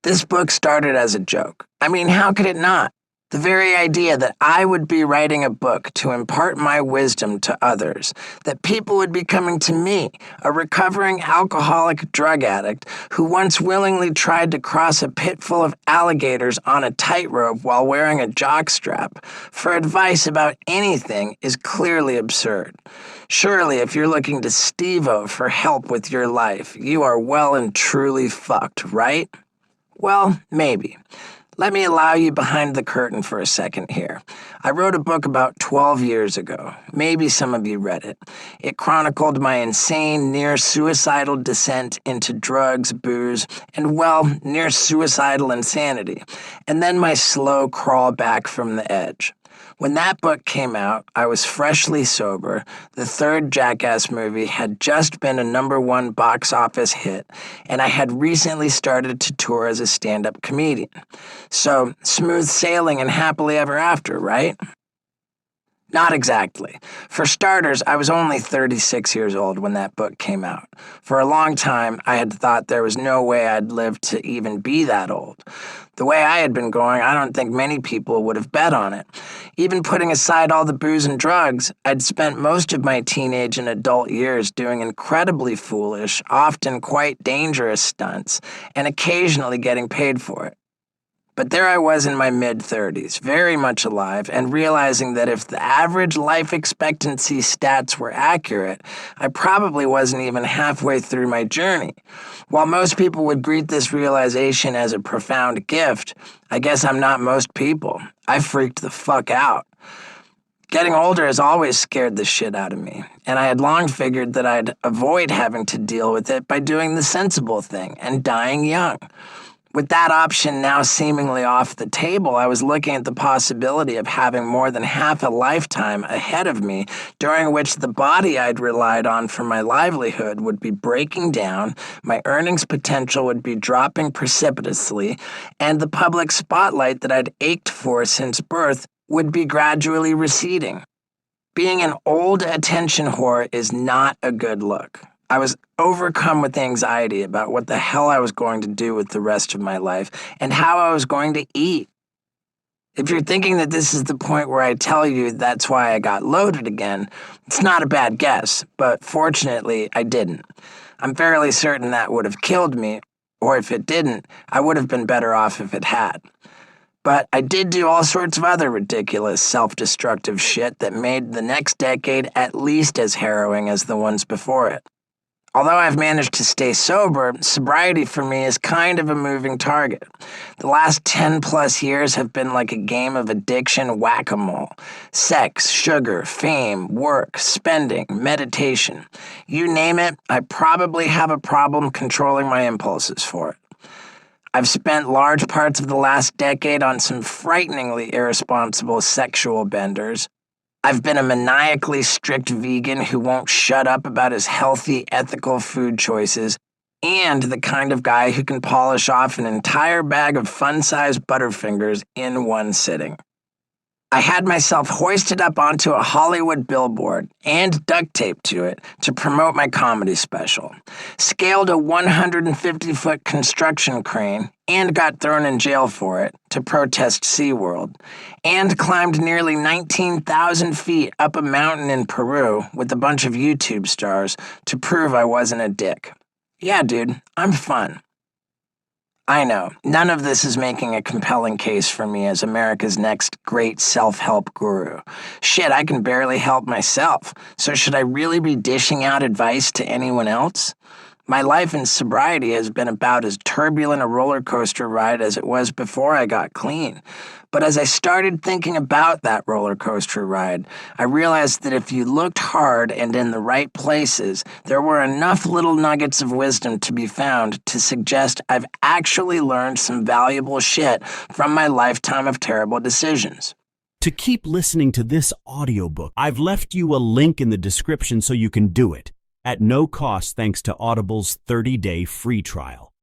This book started as a joke. I mean, how could it not? The very idea that I would be writing a book to impart my wisdom to others, that people would be coming to me, a recovering alcoholic drug addict who once willingly tried to cross a pit full of alligators on a tightrope while wearing a jockstrap, for advice about anything is clearly absurd. Surely, if you're looking to Steve-O for help with your life, you are well and truly fucked, right? Well, maybe. Let me allow you behind the curtain for a second here. I wrote a book about 12 years ago. Maybe some of you read it. It chronicled my insane, near-suicidal descent into drugs, booze, and, well, near-suicidal insanity, and then my slow crawl back from the edge. When that book came out, I was freshly sober. The third Jackass movie had just been a #1 box office hit, and I had recently started to tour as a stand-up comedian. So, smooth sailing and happily ever after, right? Not exactly. For starters, I was only 36 years old when that book came out. For a long time, I had thought there was no way I'd live to even be that old. The way I had been going, I don't think many people would have bet on it. Even putting aside all the booze and drugs, I'd spent most of my teenage and adult years doing incredibly foolish, often quite dangerous stunts, and occasionally getting paid for it. But there I was in my mid-30s, very much alive, and realizing that if the average life expectancy stats were accurate, I probably wasn't even halfway through my journey. While most people would greet this realization as a profound gift, I guess I'm not most people. I freaked the fuck out. Getting older has always scared the shit out of me, and I had long figured that I'd avoid having to deal with it by doing the sensible thing and dying young. With that option now seemingly off the table, I was looking at the possibility of having more than half a lifetime ahead of me, during which the body I'd relied on for my livelihood would be breaking down, my earnings potential would be dropping precipitously, and the public spotlight that I'd ached for since birth would be gradually receding. Being an old attention whore is not a good look. I was overcome with anxiety about what the hell I was going to do with the rest of my life and how I was going to eat. If you're thinking that this is the point where I tell you that's why I got loaded again, it's not a bad guess, but fortunately I didn't. I'm fairly certain that would have killed me, or if it didn't, I would have been better off if it had. But I did do all sorts of other ridiculous, self-destructive shit that made the next decade at least as harrowing as the ones before it. Although I've managed to stay sober, sobriety for me is kind of a moving target. The last 10+ years have been like a game of addiction whack-a-mole. Sex, sugar, fame, work, spending, meditation. You name it, I probably have a problem controlling my impulses for it. I've spent large parts of the last decade on some frighteningly irresponsible sexual benders. I've been a maniacally strict vegan who won't shut up about his healthy, ethical food choices, and the kind of guy who can polish off an entire bag of fun-sized Butterfingers in one sitting. I had myself hoisted up onto a Hollywood billboard and duct taped to it to promote my comedy special, scaled a 150-foot construction crane and got thrown in jail for it to protest SeaWorld, and climbed nearly 19,000 feet up a mountain in Peru with a bunch of YouTube stars to prove I wasn't a dick. Yeah, dude, I'm fun. I know, none of this is making a compelling case for me as America's next great self-help guru. Shit, I can barely help myself, so should I really be dishing out advice to anyone else? My life in sobriety has been about as turbulent a roller coaster ride as it was before I got clean. But as I started thinking about that roller coaster ride, I realized that if you looked hard and in the right places, there were enough little nuggets of wisdom to be found to suggest I've actually learned some valuable shit from my lifetime of terrible decisions. To keep listening to this audiobook, I've left you a link in the description so you can do it, at no cost thanks to Audible's 30-day free trial.